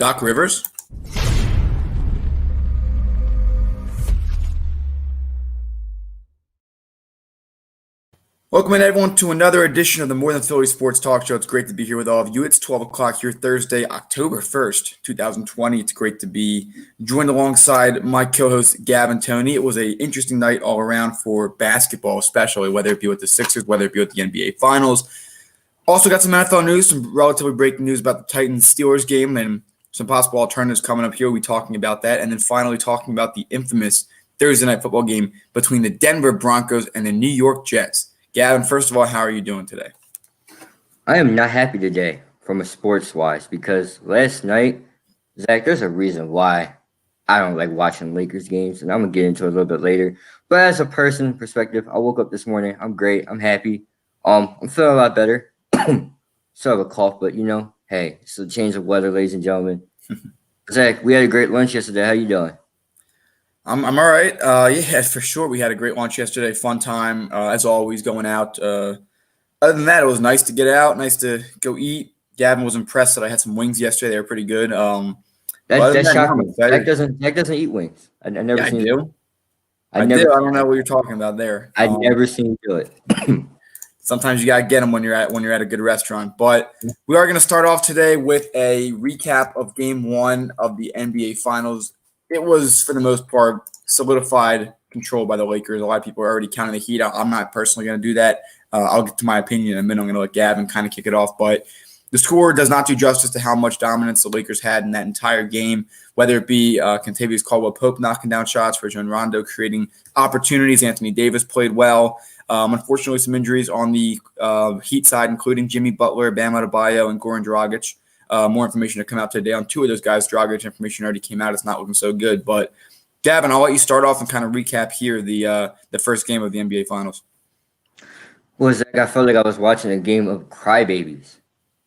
Doc Rivers. Welcome in, everyone, to another edition of the More Than Philly Sports Talk Show. It's great to be here with all of you. It's 12 o'clock here Thursday, October 1st, 2020. It's great to be joined alongside my co-host, Gavin Toney. It was an interesting night all around for basketball, especially, whether it be with the Sixers, whether it be with the NBA Finals. Also got some NFL news, some relatively breaking news about the Titans-Steelers game, and some possible alternatives coming up here. We'll be talking about that. And then finally talking about the infamous Thursday night football game between the Denver Broncos and the New York Jets. Gavin, first of all, how are you doing today? I am not happy today from a sports-wise because last night, Zach, there's a reason why I don't like watching Lakers games, and I'm going to get into it a little bit later. But as a person perspective, I woke up this morning. I'm great. I'm happy. I'm feeling a lot better. Still have a cough, but, hey, it's a change of weather, ladies and gentlemen. Zach, we had a great lunch yesterday. How you doing? I'm all right. Yeah, for sure. We had a great lunch yesterday. Fun time, as always, going out. Other than that, it was nice to get out, nice to go eat. Gavin was impressed that I had some wings yesterday. They were pretty good. That's shocking. Zach doesn't eat wings. I never seen. I do. I don't know what you're talking about there. I've never seen you do it. Sometimes you gotta get them when you're at a good restaurant. But we are going to start off today with a recap of Game 1 of the NBA Finals. It was, for the most part, solidified control by the Lakers. A lot of people are already counting the Heat. I'm not personally going to do that. I'll get to my opinion in a minute. I'm going to let Gavin kind of kick it off. But the score does not do justice to how much dominance the Lakers had in that entire game, whether it be Kentavious Caldwell-Pope knocking down shots, Rajon Rondo creating opportunities. Anthony Davis played well. Unfortunately, some injuries on the Heat side, including Jimmy Butler, Bam Adebayo, and Goran Dragic. More information to come out today on two of those guys. Dragic information already came out. It's not looking so good. But, Gavin, I'll let you start off and kind of recap here the first game of the NBA Finals. Well, Zach, I felt like I was watching a game of crybabies.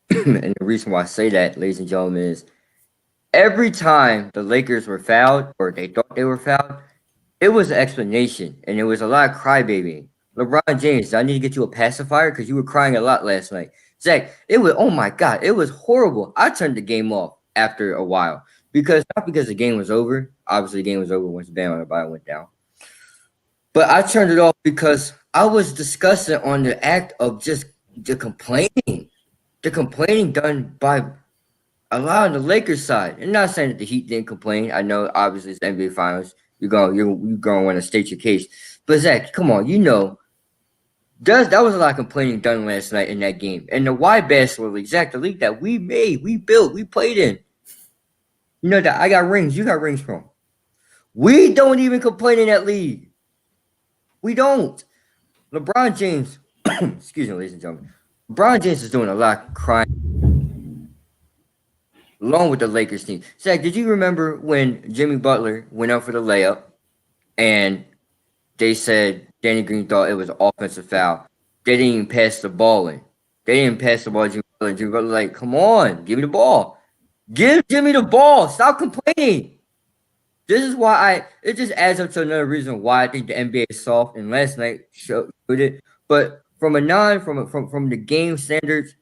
And the reason why I say that, ladies and gentlemen, is every time the Lakers were fouled or they thought they were fouled, it was an explanation. And it was a lot of crybabying. LeBron James, I need to get you a pacifier because you were crying a lot last night. Zach, it was, oh my God, it was horrible. I turned the game off after a while not because the game was over. Obviously, the game was over once Bam Adebayo went down. But I turned it off because I was disgusted on the act of just the complaining done by a lot on the Lakers side. And not saying that the Heat didn't complain. I know, obviously, it's the NBA Finals. You're going to want to state your case. But Zach, come on, that was a lot of complaining done last night in that game. And the Y Basketball League, Zach, the league that we made, we built, we played in. You know that I got rings, you got rings from. We don't even complain in that league. We don't. LeBron James, excuse me, ladies and gentlemen. LeBron James is doing a lot of crying along with the Lakers team. Zach, did you remember when Jimmy Butler went out for the layup and they said Danny Green thought it was an offensive foul? They didn't even pass the ball in. They didn't pass the ball to Jimmy Butler. Jimmy Butler was like, come on, give me the ball. Give Jimmy the ball. Stop complaining. This is why it just adds up to another reason why I think the NBA is soft. And last night showed it. But from the game standards,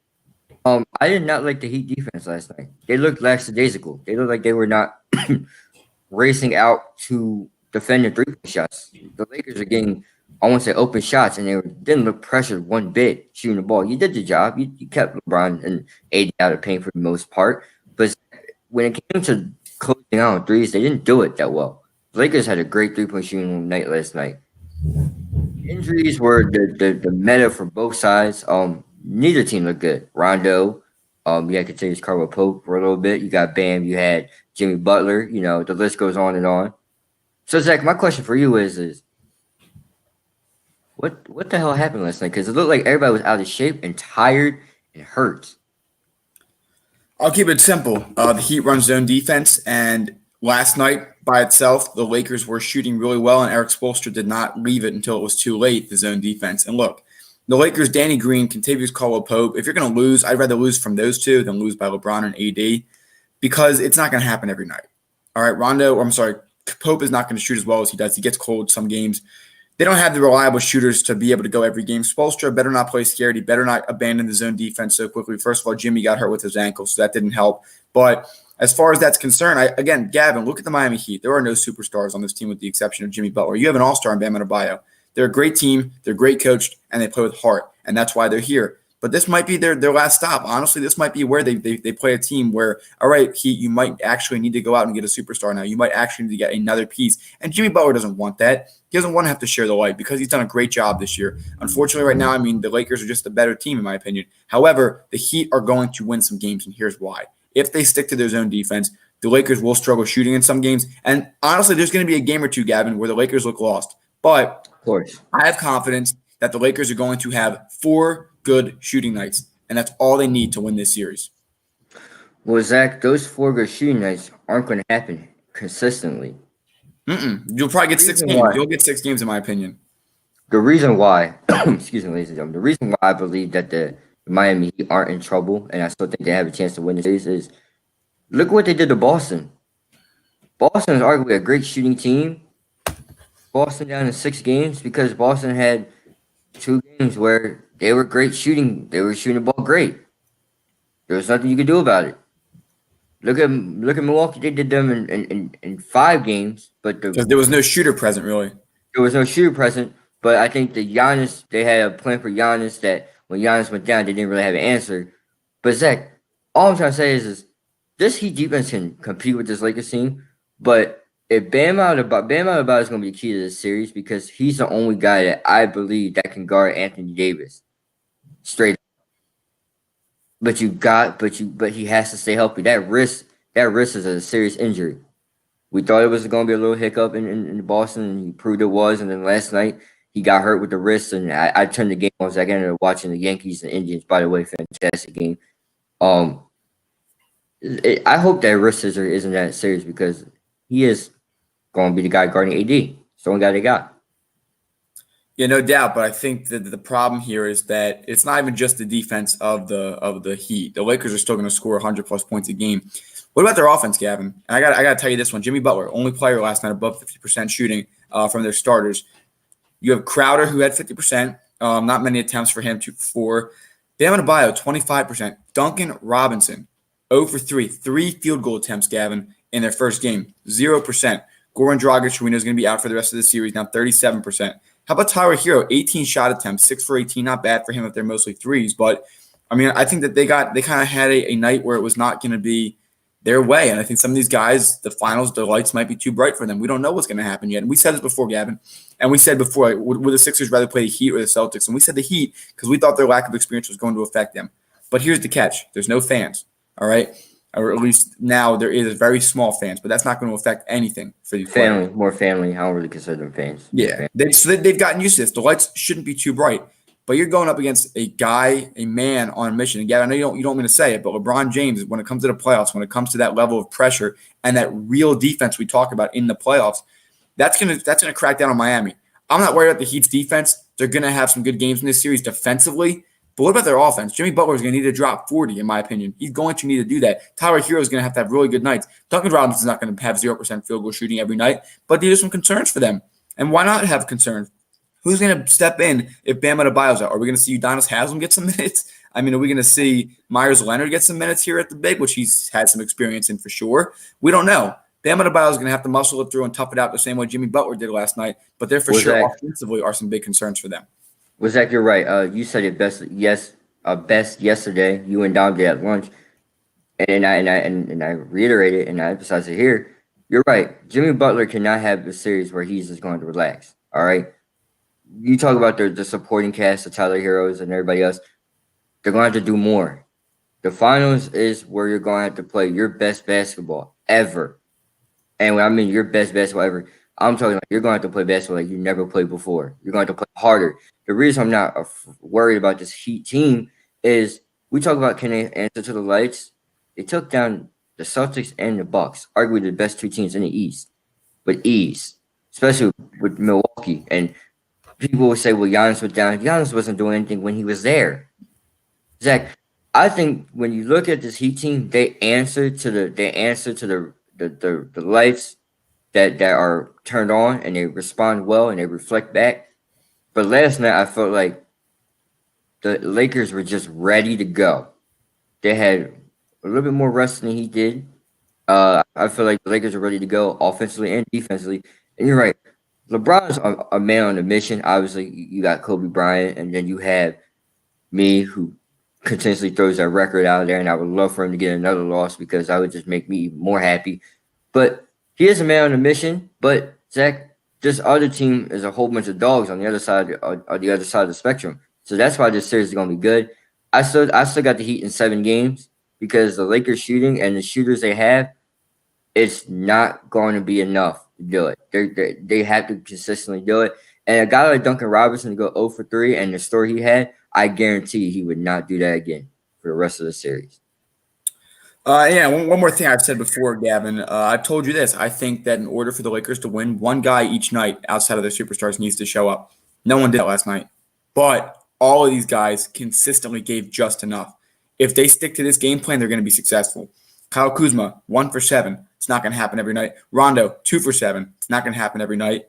I did not like the Heat defense last night. They looked lackadaisical. They looked like they were not racing out to defend the three-point shots. The Lakers are getting, I won't say open shots, and they didn't look pressured one bit shooting the ball. You did your job. You kept LeBron and AD out of pain for the most part. But when it came to closing out on threes, they didn't do it that well. The Lakers had a great three-point shooting night last night. Injuries were the meta for both sides. Neither team looked good. Rondo, you had Kentavious Caldwell-Pope for a little bit. You got Bam. You had Jimmy Butler. The list goes on and on. So, Zach, my question for you is what the hell happened last night? Because it looked like everybody was out of shape and tired and hurt. I'll keep it simple. The Heat run zone defense, and last night by itself, the Lakers were shooting really well, and Eric Spoelstra did not leave it until it was too late, the zone defense. And look, the Lakers, Danny Green, Kentavious Caldwell-Pope, if you're going to lose, I'd rather lose from those two than lose by LeBron and AD because it's not going to happen every night. All right, Pope is not going to shoot as well as he does. He gets cold some games. They don't have the reliable shooters to be able to go every game. Spoelstra better not play scared. He better not abandon the zone defense so quickly. First of all, Jimmy got hurt with his ankle, so that didn't help. But as far as that's concerned, again, Gavin, look at the Miami Heat. There are no superstars on this team with the exception of Jimmy Butler. You have an all-star in Bam Adebayo. They're a great team. They're great coached, and they play with heart, and that's why they're here. But this might be their last stop. Honestly, this might be where they play a team where, all right, Heat, you might actually need to go out and get a superstar now. You might actually need to get another piece. And Jimmy Butler doesn't want that. He doesn't want to have to share the light because he's done a great job this year. Unfortunately, right now, I mean, the Lakers are just a better team, in my opinion. However, the Heat are going to win some games, and here's why. If they stick to their zone defense, the Lakers will struggle shooting in some games. And honestly, there's going to be a game or two, Gavin, where the Lakers look lost. But Of course. I have confidence that the Lakers are going to have 4 good shooting nights, and that's all they need to win this series. Well, Zach, those 4 good shooting nights aren't going to happen consistently. You'll probably get 6 games. You'll get 6 games, in my opinion. The reason why, excuse me, ladies and gentlemen, the reason why I believe that the Miami Heat aren't in trouble and I still think they have a chance to win the series is look what they did to Boston. Boston is arguably a great shooting team. Boston down in 6 games because Boston had 2 games where they were great shooting. They were shooting the ball great. There was nothing you could do about it. Look at Milwaukee. They did them in 5 games, but Because there was no shooter present, really. there was no shooter present. But I think the Giannis, they had a plan for Giannis that when Giannis went down, they didn't really have an answer. But Zach, all I'm trying to say is this Heat defense can compete with this Lakers team. But if Bam Adebayo is going to be key to this series because he's the only guy that I believe that can guard Anthony Davis straight up. But he has to stay healthy. That wrist is a serious injury. We thought it was going to be a little hiccup in Boston, and he proved it was. And then last night, he got hurt with the wrist, and I turned the game on. So I ended up watching the Yankees and Indians. By the way, fantastic game. I hope that wrist scissor isn't that serious because he is going to be the guy guarding AD. It's the only guy they got. Yeah, no doubt. But I think that the problem here is that it's not even just the defense of the Heat. The Lakers are still going to score 100-plus points a game. What about their offense, Gavin? And I got to tell you this one. Jimmy Butler, only player last night above 50% shooting from their starters. You have Crowder, who had 50%. Not many attempts for him, 2 for 4. Bam Adebayo, 25%. Duncan Robinson, 0 for 3. 3 field goal attempts, Gavin, in their first game. 0%. Goran Dragic, who we know is going to be out for the rest of the series, now 37%. How about Tyler Hero? 18 shot attempts, 6 for 18. Not bad for him if they're mostly threes. But, I mean, I think that they kind of had a night where it was not going to be their way. And I think some of these guys, the finals, the lights might be too bright for them. We don't know what's going to happen yet. And we said this before, Gavin. And we said before, like, would the Sixers rather play the Heat or the Celtics? And we said the Heat because we thought their lack of experience was going to affect them. But here's the catch. There's no fans, all right? Or at least now there is very small fans, but that's not going to affect anything for these Family, players. more family. I don't really consider them fans. Yeah, they've gotten used to this. The lights shouldn't be too bright, but you're going up against a guy, a man on a mission. And, Gavin, I know you don't mean to say it, but LeBron James, when it comes to the playoffs, when it comes to that level of pressure and that real defense we talk about in the playoffs, that's gonna crack down on Miami. I'm not worried about the Heat's defense. They're going to have some good games in this series defensively. But what about their offense? Jimmy Butler is going to need to drop 40, in my opinion. He's going to need to do that. Tyler Hero is going to have really good nights. Duncan Robinson is not going to have 0% field goal shooting every night. But these are some concerns for them. And why not have concerns? Who's going to step in if Bam Adebayo's out? Are we going to see Udonis Haslem get some minutes? I mean, are we going to see Myers Leonard get some minutes here at the big, which he's had some experience in for sure? We don't know. Bam Adebayo is going to have to muscle it through and tough it out the same way Jimmy Butler did last night. But there for sure offensively are some big concerns for them. Well, Zach, you're right. You said it best. Best yesterday. You and Dom did at lunch, and I reiterate it and I emphasize it here. You're right. Jimmy Butler cannot have a series where he's just going to relax. All right. You talk about the supporting cast, the Tyler Heroes, and everybody else. They're going to have to do more. The finals is where you're going to have to play your best basketball ever. And when I mean your best basketball ever, I'm talking like you're going to have to play basketball like you never played before. You're going to have to play harder. The reason I'm not worried about this Heat team is we talk about can they answer to the lights. They took down the Celtics and the Bucks, arguably the best 2 teams in the East, with ease, especially with Milwaukee. And people will say, well, Giannis was down. Giannis wasn't doing anything when he was there. Zach, I think when you look at this Heat team, they answer to the lights that are turned on, and they respond well and they reflect back. But last night I felt like the Lakers were just ready to go. They had a little bit more rest than he did. I feel like the Lakers are ready to go offensively and defensively. And you're right. LeBron's a man on a mission. Obviously, you got Kobe Bryant, and then you have me, who continuously throws that record out there, and I would love for him to get another loss because that would just make me more happy. But he is a man on a mission. But Zach, this other team is a whole bunch of dogs on the other side on the other side of the spectrum. So that's why this series is going to be good. I still got the Heat in 7 games because the Lakers shooting and the shooters they have, it's not going to be enough to do it. They have to consistently do it. And a guy like Duncan Robinson to go 0 for 3 and the story he had, I guarantee he would not do that again for the rest of the series. One more thing I've said before, Gavin. I've told you this. I think that in order for the Lakers to win, one guy each night outside of their superstars needs to show up. No one did that last night. But all of these guys consistently gave just enough. If they stick to this game plan, they're going to be successful. Kyle Kuzma, 1 for 7. It's not going to happen every night. Rondo, 2 for 7. It's not going to happen every night.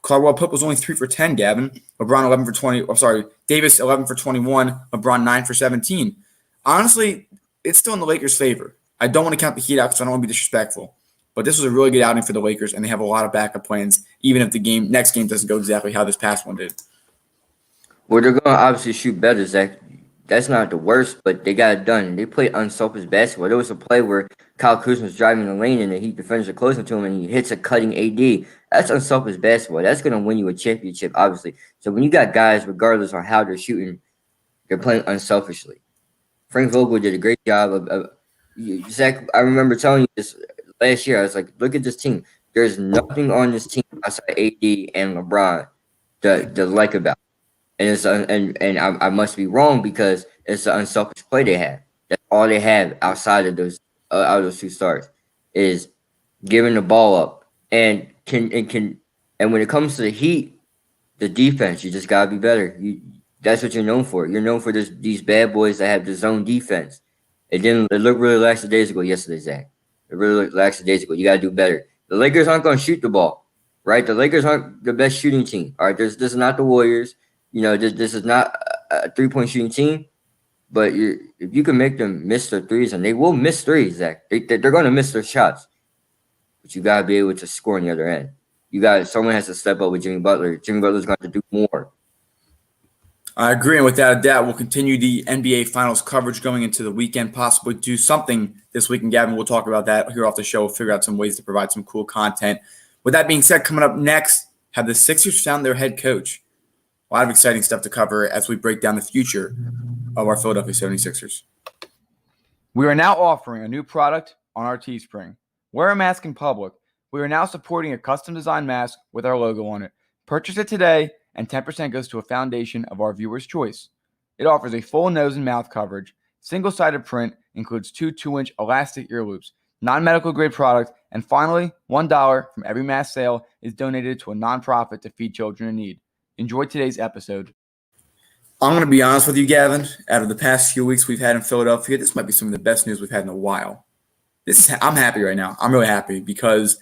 Caldwell Pope was only 3 for 10, Gavin. LeBron 11 for 20. Oh, sorry. Davis 11 for 21. LeBron 9 for 17. Honestly, it's still in the Lakers' favor. I don't want to count the Heat out because I don't want to be disrespectful. But this was a really good outing for the Lakers, and they have a lot of backup plans, even if the next game doesn't go exactly how this past one did. Well, they're going to obviously shoot better, Zach. That's not the worst, but they got it done. They played unselfish basketball. There was a play where Kyle Kuzma was driving the lane and the Heat defenders are closing to him and he hits a cutting AD. That's unselfish basketball. That's going to win you a championship, obviously. So when you got guys, regardless on how they're shooting, they're playing unselfishly. Frank Vogel did a great job of Zach. I remember telling you this last year. I was like, look at this team. There's nothing on this team outside AD and LeBron to like about. And it's I must be wrong because it's an unselfish play they have. That's all they have outside of those two stars is giving the ball up and when it comes to the Heat, the defense, you just gotta be better. That's what you're known for. You're known for these bad boys that have the zone defense. It looked really lackadaisical yesterday, Zach. It really looked lackadaisical. You gotta do better. The Lakers aren't gonna shoot the ball, right? The Lakers aren't the best shooting team. All right, this is not the Warriors. This is not a 3-point shooting team, but if you can make them miss their threes, and they will miss threes, Zach, they're going to miss their shots, but you got to be able to score on the other end. Someone has to step up with Jimmy Butler. Jimmy Butler's going to do more. I agree, and without a doubt, we'll continue the NBA Finals coverage going into the weekend, possibly do something this weekend, Gavin. We'll talk about that here off the show. We'll figure out some ways to provide some cool content. With that being said, coming up next, have the Sixers found their head coach? A lot of exciting stuff to cover as we break down the future of our Philadelphia 76ers. We are now offering a new product on our Teespring. Wear a mask in public. We are now supporting a custom-designed mask with our logo on it. Purchase it today, and 10% goes to a foundation of our viewers' choice. It offers a full nose and mouth coverage, single-sided print, includes 2 2-inch elastic ear loops, non-medical grade product, and finally, $1 from every mask sale is donated to a nonprofit to feed children in need. Enjoy today's episode. I'm going to be honest with you, Gavin. Out of the past few weeks we've had in Philadelphia, this might be some of the best news we've had in a while. I'm happy right now. I'm really happy because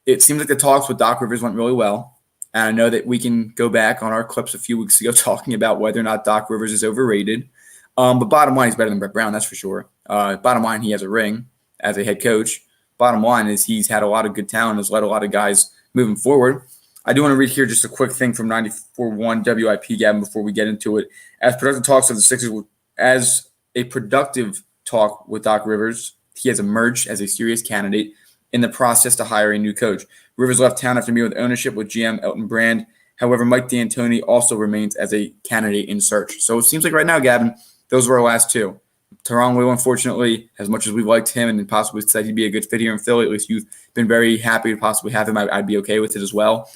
it seems like the talks with Doc Rivers went really well. And I know that we can go back on our clips a few weeks ago talking about whether or not Doc Rivers is overrated. But bottom line, he's better than Brett Brown, that's for sure. Bottom line, he has a ring as a head coach. Bottom line is he's had a lot of good talent, has led a lot of guys moving forward. I do want to read here just a quick thing from 94.1 WIP, Gavin, before we get into it. As productive talks with the Sixers, as a productive talk with Doc Rivers, he has emerged as a serious candidate in the process to hire a new coach. Rivers left town after meeting with ownership with GM Elton Brand. However, Mike D'Antoni also remains as a candidate in search. So it seems like right now, Gavin, those were our last two. Tyronn Lue, unfortunately, as much as we've liked him and possibly said he'd be a good fit here in Philly, at least you've been very happy to possibly have him. I'd be okay with it as well.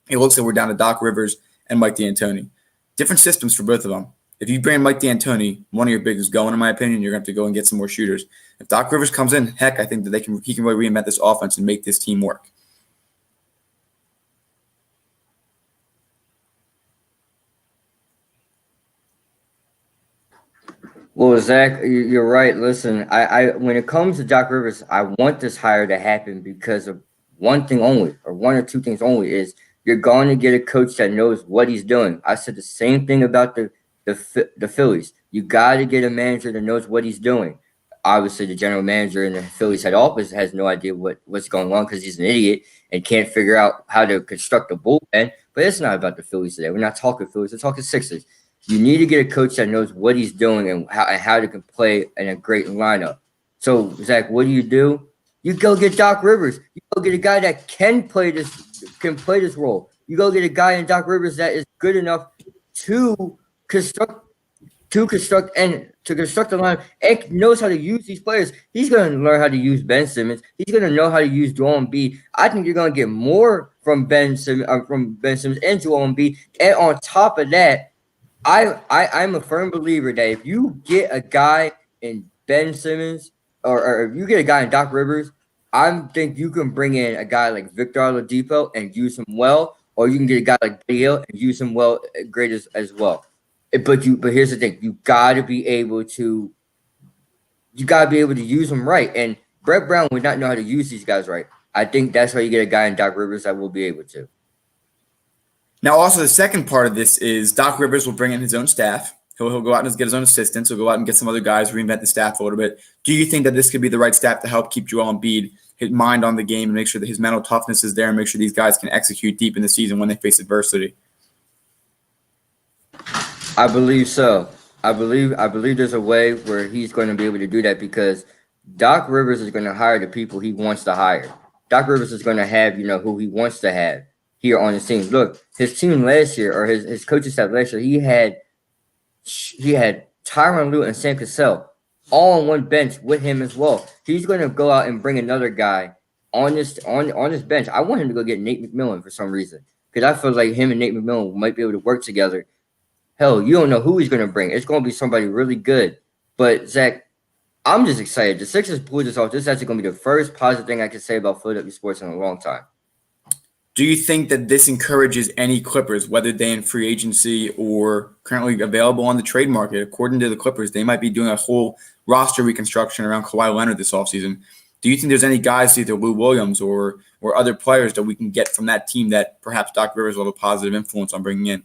It looks like we're down to Doc Rivers and Mike D'Antoni. Different systems for both of them. If you bring Mike D'Antoni, one of your bigs is going, in my opinion, you're going to have to go and get some more shooters. If Doc Rivers comes in, heck, I think that he can really reinvent this offense and make this team work. Well, Zach, you're right. Listen, I when it comes to Doc Rivers, I want this hire to happen because of one thing only, or one or two things only, is you're going to get a coach that knows what he's doing. I said the same thing about the Phillies. You got to get a manager that knows what he's doing. obviously the general manager in the Phillies head office has no idea what's going on because he's an idiot and can't figure out how to construct a bullpen. But it's not about the Phillies today. We're not talking Phillies. We're talking Sixers. You need to get a coach that knows what he's doing and how to play in a great lineup. So, Zach, what do? You go get Doc Rivers. You go get a guy that can play this role. You go get a guy in Doc Rivers that is good enough to construct the line and knows how to use these players. He's going to learn how to use Ben Simmons. He's going to know how to use Joel Embiid. I think you're going to get more from Ben Simmons and Joel Embiid. And on top of that, I'm a firm believer that if you get a guy in Ben Simmons or if you get a guy in Doc Rivers, I think you can bring in a guy like Victor Oladipo and use him well, or you can get a guy like Buddy Hield and use him well, great as well. But here's the thing: you gotta be able to use them right. And Brett Brown would not know how to use these guys right. I think that's why you get a guy in Doc Rivers that will be able to. Now, also the second part of this is Doc Rivers will bring in his own staff. He'll go out and get his own assistants. He'll go out and get some other guys, reinvent the staff a little bit. Do you think that this could be the right staff to help keep Joel Embiid, his mind on the game, and make sure that his mental toughness is there and make sure these guys can execute deep in the season when they face adversity? I believe so. I believe there's a way where he's going to be able to do that because Doc Rivers is going to hire the people he wants to hire. Doc Rivers is going to have, who he wants to have here on his team. Look, his team last year, or his coaching staff last year, he had Tyronn Lue and Sam Cassell all on one bench with him as well. He's going to go out and bring another guy on this bench. I want him to go get Nate McMillan for some reason because I feel like him and Nate McMillan might be able to work together. Hell, you don't know who he's going to bring. It's going to be somebody really good. But, Zach, I'm just excited. The Sixers pulled this off. This is actually going to be the first positive thing I can say about Philadelphia sports in a long time. Do you think that this encourages any Clippers, whether they in free agency or currently available on the trade market? According to the Clippers, they might be doing a whole roster reconstruction around Kawhi Leonard this offseason. Do you think there's any guys, either Lou Williams or other players, that we can get from that team that perhaps Doc Rivers will have a positive influence on bringing in?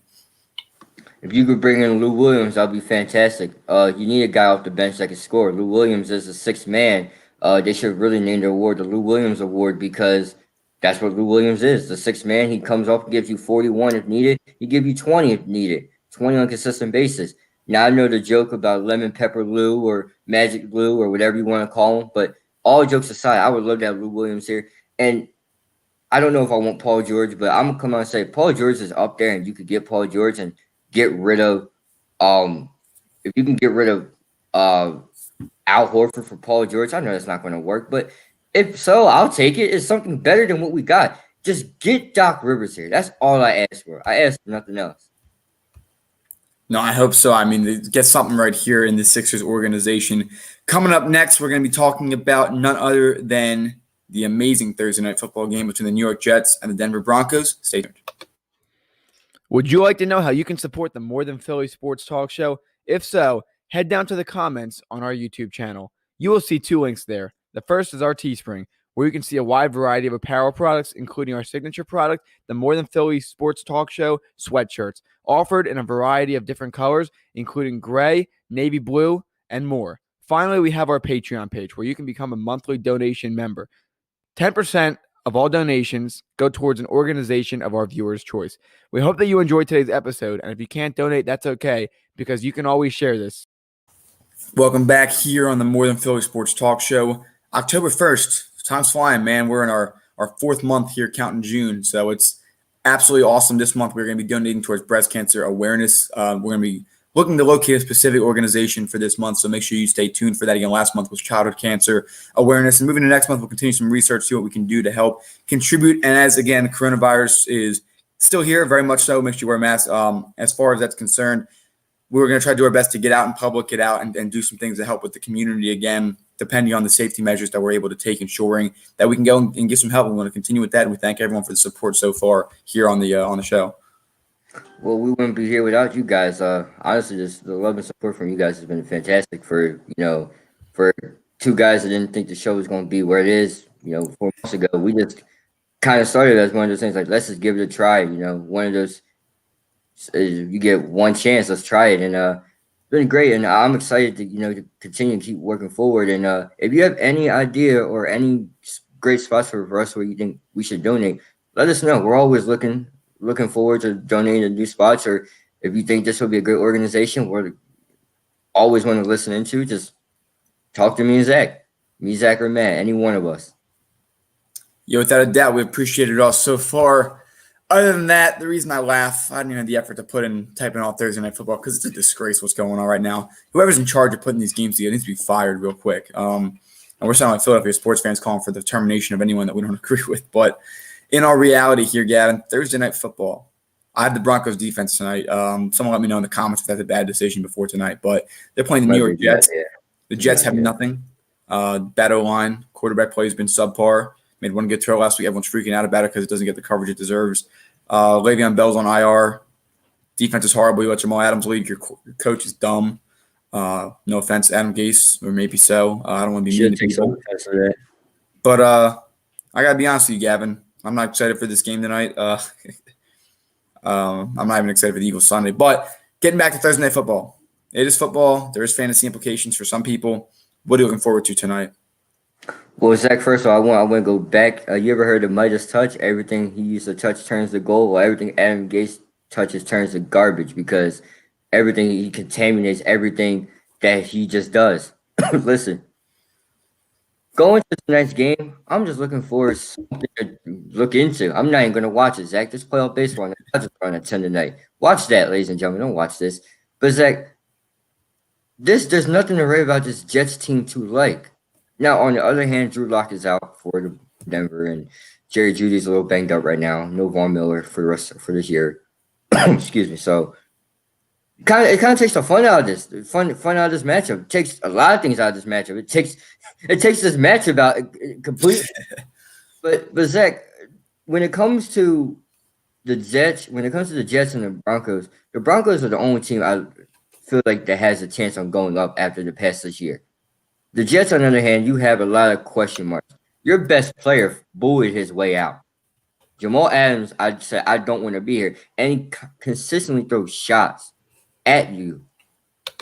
If you could bring in Lou Williams, that'd be fantastic. You need a guy off the bench that can score. Lou Williams is a sixth man. They should really name the award the Lou Williams Award because that's what Lou Williams is. The sixth man, he comes off and gives you 41 if needed. He give you 20 if needed, 20 on a consistent basis. Now, I know the joke about Lemon Pepper Lou or Magic Lou or whatever you want to call him, but all jokes aside, I would love to have Lou Williams here. And I don't know if I want Paul George, but I'm going to come out and say Paul George is up there, and you could get Paul George and get rid of if you can get rid of Al Horford for Paul George. I know that's not going to work, but if so, I'll take it. It's something better than what we got. Just get Doc Rivers here. That's all I ask for. I ask for nothing else. No, I hope so. I mean, get something right here in the Sixers organization. Coming up next, we're going to be talking about none other than the amazing Thursday night football game between the New York Jets and the Denver Broncos. Stay tuned. Would you like to know how you can support the More Than Philly Sports Talk Show? If so, head down to the comments on our YouTube channel. You will see two links there. The first is our Teespring, where you can see a wide variety of apparel products, including our signature product, the More Than Philly Sports Talk Show sweatshirts, offered in a variety of different colors, including gray, navy blue, and more. Finally, we have our Patreon page, where you can become a monthly donation member. 10% of all donations go towards an organization of our viewers' choice. We hope that you enjoyed today's episode, and if you can't donate, that's okay, because you can always share this. Welcome back here on the More Than Philly Sports Talk Show. October 1st, time's flying, man. We're in our fourth month here, counting June, so it's absolutely awesome. This month, we're going to be donating towards breast cancer awareness. We're going to be looking to locate a specific organization for this month, so make sure you stay tuned for that. Again, last month was childhood cancer awareness, and moving to next month, we'll continue some research, see what we can do to help contribute. And as, again, coronavirus is still here, very much so, make sure you wear a mask. As far as that's concerned, we're going to try to do our best to get out in public, get out and do some things to help with the community, again, depending on the safety measures that we're able to take, ensuring that we can go and get some help. We want to continue with that, and we thank everyone for the support so far here on the show. Well, we wouldn't be here without you guys. Honestly, just the love and support from you guys has been fantastic. For two guys that didn't think the show was going to be where it is, 4 months ago, we just kind of started as one of those things like, let's just give it a try. One of those, you get one chance, let's try it. And been great, and I'm excited to continue to keep working forward. And if you have any idea or any great spots for us where you think we should donate, let us know. We're always looking forward to donating to new spots. Or if you think this would be a great organization, we're always want to listen into. Just talk to me, Zach, or Matt, any one of us. Yeah, without a doubt, we appreciate it all so far. Other than that, the reason I laugh, I didn't even have the effort to put in typing all Thursday Night Football because it's a disgrace what's going on right now. Whoever's in charge of putting these games together needs to be fired real quick. And we're sounding like Philadelphia sports fans calling for the termination of anyone that we don't agree with. But in our reality here, Gavin, Thursday Night Football. I have the Broncos defense tonight. Someone let me know in the comments if that's a bad decision before tonight. But they're playing the New York Jets. The Jets have nothing. Bad O-line. Quarterback play has been subpar. Made one good throw last week. Everyone's freaking out about it because it doesn't get the coverage it deserves. Le'Veon Bell's on IR. Defense is horrible. You let Jamal Adams lead. Your coach is dumb. No offense, Adam Gase, or maybe so. I don't want to be mean to people. But I got to be honest with you, Gavin. I'm not excited for this game tonight. I'm not even excited for the Eagles Sunday. But getting back to Thursday Night Football. It is football. There is fantasy implications for some people. What are you looking forward to tonight? Well, Zach, first of all, I want to go back. You ever heard of Midas touch? Everything he used to touch turns to gold, or everything Adam Gase touches turns to garbage because everything he contaminates everything that he just does. Listen, going to tonight's game, I'm just looking for something to look into. I'm not even going to watch it, Zach. This playoff baseball, the Dodgers are on at 10 tonight. Watch that, ladies and gentlemen. Don't watch this. But, Zach, there's nothing to worry about this Jets team to like. Now, on the other hand, Drew Lock is out for the Denver, and Jerry Judy's a little banged up right now. No Von Miller for this year. Excuse me. So, it kind of takes the fun out of this. Fun out of this matchup. It takes a lot of things out of this matchup. It takes this matchup out completely. But Zach, when it comes to the Jets and the Broncos are the only team I feel like that has a chance on going up after the past this year. The Jets, on the other hand, you have a lot of question marks. Your best player bullied his way out. Jamal Adams, I'd say, I don't want to be here. And he consistently throws shots at you.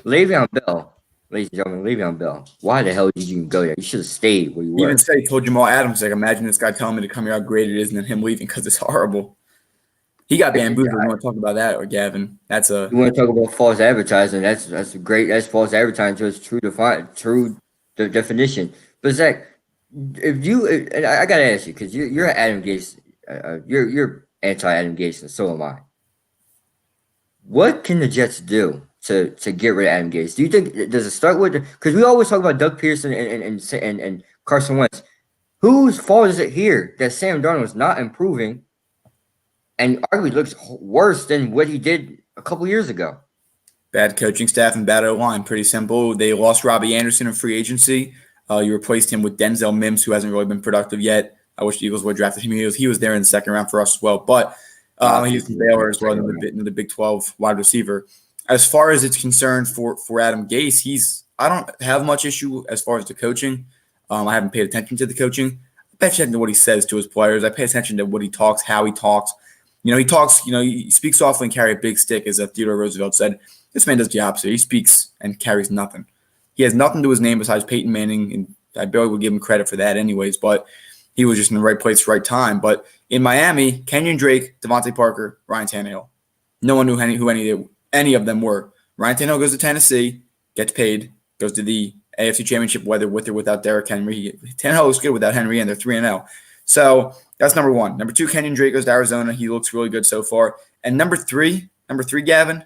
Le'Veon Bell, ladies and gentlemen, why the hell did you even go there? You should have stayed where you were. Even said he told Jamal Adams, like, imagine this guy telling me to come here how great it is and then him leaving because it's horrible. He got bamboozled. We want to talk about that, or Gavin. You want to talk about false advertising. That's false advertising to its the definition. But Zach, I gotta ask you because you're Adam Gase, you're anti-Adam Gase, and so am I. What can the Jets do to get rid of Adam Gase? Do you think does it start with because we always talk about Doug Pearson and Carson Wentz? Whose fault is it here that Sam Darnold is not improving and arguably looks worse than what he did a couple years ago? Bad coaching staff and bad O-line. Pretty simple. They lost Robbie Anderson in free agency. You replaced him with Denzel Mims, who hasn't really been productive yet. I wish the Eagles would have drafted him. He was there in the second round for us as well. But he's from Baylor as well, in the Big 12 wide receiver. As far as it's concerned for Adam Gase, I don't have much issue as far as the coaching. I haven't paid attention to the coaching. I pay attention to what he says to his players. I pay attention to what he talks, how he talks. He talks, he speaks softly and carry a big stick, as Theodore Roosevelt said. This man does the opposite. He speaks and carries nothing. He has nothing to his name besides Peyton Manning, and I barely would give him credit for that anyways, but he was just in the right place, right time. But in Miami, Kenyon Drake, Devontae Parker, Ryan Tannehill. No one knew who any of them were. Ryan Tannehill goes to Tennessee, gets paid, goes to the AFC Championship, whether with or without Derrick Henry. Tannehill looks good without Henry, and they're 3-0. So that's number one. Number two, Kenyon Drake goes to Arizona. He looks really good so far. And number three, Gavin,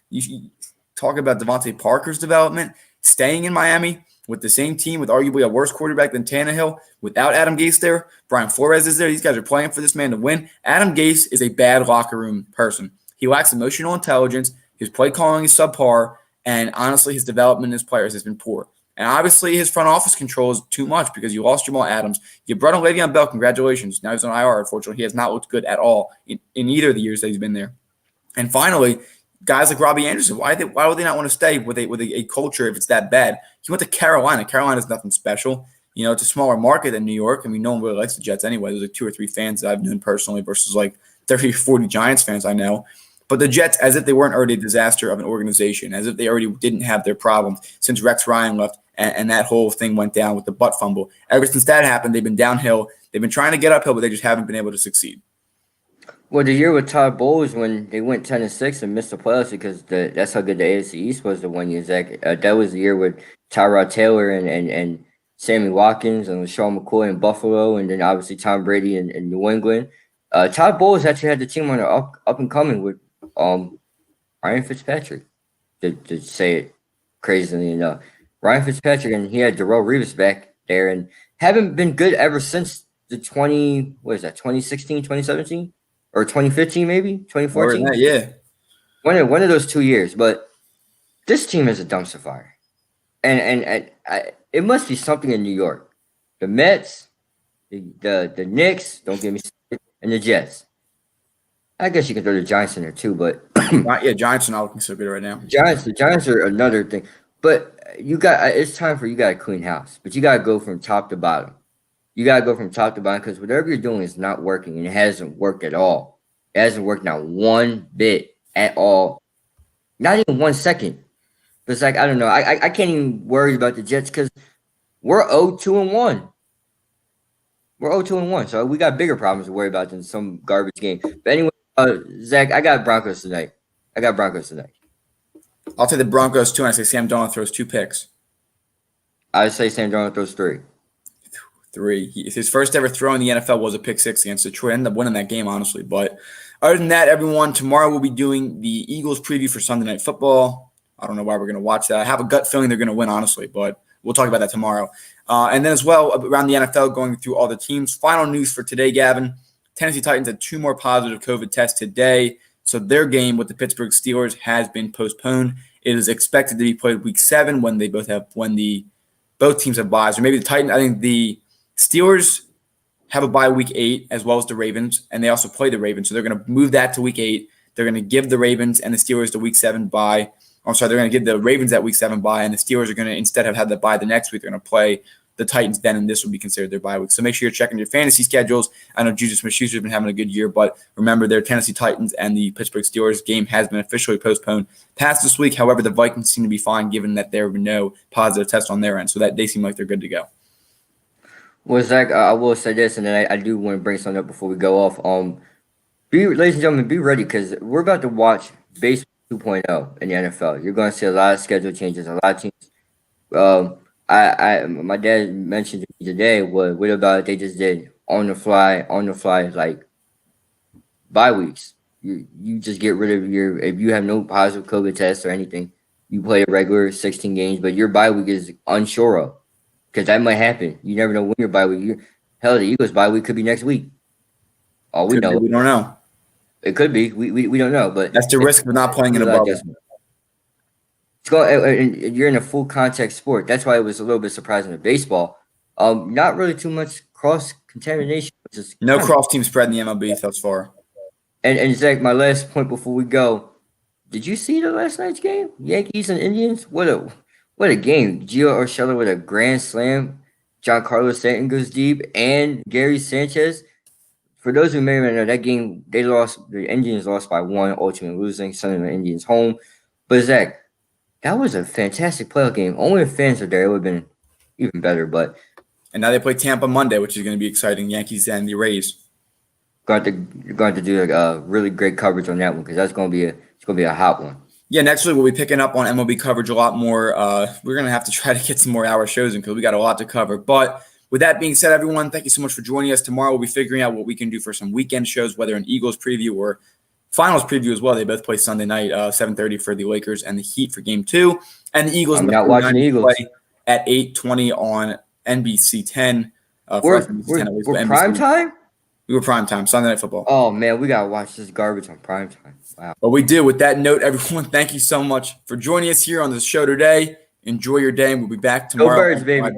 you talk about Devontae Parker's development, staying in Miami with the same team with arguably a worse quarterback than Tannehill without Adam Gase there. Brian Flores is there. These guys are playing for this man to win. Adam Gase is a bad locker room person. He lacks emotional intelligence. His play calling is subpar. And honestly, his development in his players has been poor. And obviously, his front office control is too much because you lost Jamal Adams. You brought in Le'Veon Bell. Congratulations. Now he's on IR, unfortunately. He has not looked good at all in either of the years that he's been there. And finally, guys like Robbie Anderson, why would they not want to stay with a culture if it's that bad? He went to Carolina. Carolina's nothing special. It's a smaller market than New York. I mean, no one really likes the Jets anyway. There's like 2 or 3 fans that I've known personally versus like 30 or 40 Giants fans I know. But the Jets, as if they weren't already a disaster of an organization, as if they already didn't have their problems since Rex Ryan left and that whole thing went down with the butt fumble. Ever since that happened, they've been downhill. They've been trying to get uphill, but they just haven't been able to succeed. Well, the year with Todd Bowles when they went 10-6 and missed the playoffs because that's how good the AFC East was the one year, Zach. That was the year with Tyrod Taylor and Sammy Watkins and LaShawn McCoy in Buffalo, and then obviously Tom Brady in New England. Todd Bowles actually had the team on the up and coming with Ryan Fitzpatrick, to say it crazily enough. Ryan Fitzpatrick, and he had Darrelle Revis back there, and haven't been good ever since the 2016, 2017? Or 2015, maybe 2014. Yeah, one of those 2 years. But this team is a dumpster fire, and it must be something in New York. The Mets, the Knicks, don't get me started, and the Jets. I guess you can throw the Giants in there too, but Giants are not looking so good right now. The Giants are another thing. But it's time for you got to clean house. But you got to go from top to bottom. You got to go from top to bottom because whatever you're doing is not working, and it hasn't worked at all. It hasn't worked not one bit at all. Not even 1 second. It's like, I don't know. I can't even worry about the Jets because we're 0-2-1. We're 0-2-1. So we got bigger problems to worry about than some garbage game. But anyway, Zach, I got Broncos tonight. I'll take the Broncos too, and I say Sam Darnold throws 2 picks. I say Sam Darnold throws 3. 3. His first ever throw in the NFL was a pick 6 against Detroit. Ended up winning that game, honestly. But other than that, everyone, tomorrow we'll be doing the Eagles preview for Sunday Night Football. I don't know why we're going to watch that. I have a gut feeling they're going to win, honestly, but we'll talk about that tomorrow. And then as well, around the NFL, going through all the teams. Final news for today, Gavin. Tennessee Titans had 2 more positive COVID tests today. So their game with the Pittsburgh Steelers has been postponed. It is expected to be played week 7 when both teams have buys. Or maybe the Titans, I think the Steelers have a bye week 8 as well as the Ravens, and they also play the Ravens. So they're going to move that to week 8. They're going to give the Ravens and the Steelers the week 7 bye. They're going to give the Ravens that week 7 bye, and the Steelers are going to, instead of have the bye the next week, they're going to play the Titans then, and this will be considered their bye week. So make sure you're checking your fantasy schedules. I know Juju Smith-Schuster's been having a good year, but remember their Tennessee Titans and the Pittsburgh Steelers game has been officially postponed past this week. However, the Vikings seem to be fine given that there have been no positive tests on their end, so that they seem like they're good to go. Well, Zach, I will say this, and then I do want to bring something up before we go off. Ladies and gentlemen, be ready because we're about to watch Baseball 2.0 in the NFL. You're going to see a lot of schedule changes, a lot of teams. My dad mentioned to me today what about they just did on the fly, like bye weeks. You just get rid of if you have no positive COVID tests or anything, you play a regular 16 games, but your bye week is unsure of. Because that might happen. You never know when your bye week. The Eagles' bye week could be next week. All we know. We don't know. It could be. We don't know. But that's the risk of not playing in a bubble. You're in a full contact sport. That's why it was a little bit surprising in baseball. Not really too much cross contamination. No cross team spread in the MLB thus far. And Zach, my last point before we go. Did you see the last night's game? Yankees and Indians? What a game. Gio Urshela with a grand slam. Giancarlo Stanton goes deep. And Gary Sanchez. For those who may not know, that game, they lost. The Indians lost by 1, ultimately losing, sending the Indians home. But, Zach, that was a fantastic playoff game. Only if fans are there, it would have been even better. And now they play Tampa Monday, which is going to be exciting. Yankees and the Rays. You're going to do really great coverage on that one because that's going to be a hot one. Yeah, next week we'll be picking up on MLB coverage a lot more. We're going to have to try to get some more hour shows in because we got a lot to cover. But with that being said, everyone, thank you so much for joining us. Tomorrow we'll be figuring out what we can do for some weekend shows, whether an Eagles preview or Finals preview as well. They both play Sunday night, 7:30 for the Lakers and the Heat for Game 2. And the Eagles. I'm not watching the Eagles. Play at 8:20 on NBC 10. We're prime time? We were prime time, Sunday Night Football. Oh, man, we got to watch this garbage on prime time. Wow. But we do. With that note, everyone, thank you so much for joining us here on the show today. Enjoy your day, and we'll be back tomorrow. Go Birds, baby.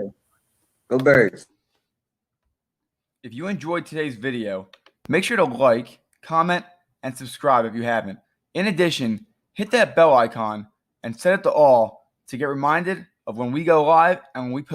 Go Birds. If you enjoyed today's video, make sure to like, comment, and subscribe if you haven't. In addition, hit that bell icon and set it to all to get reminded of when we go live and when we post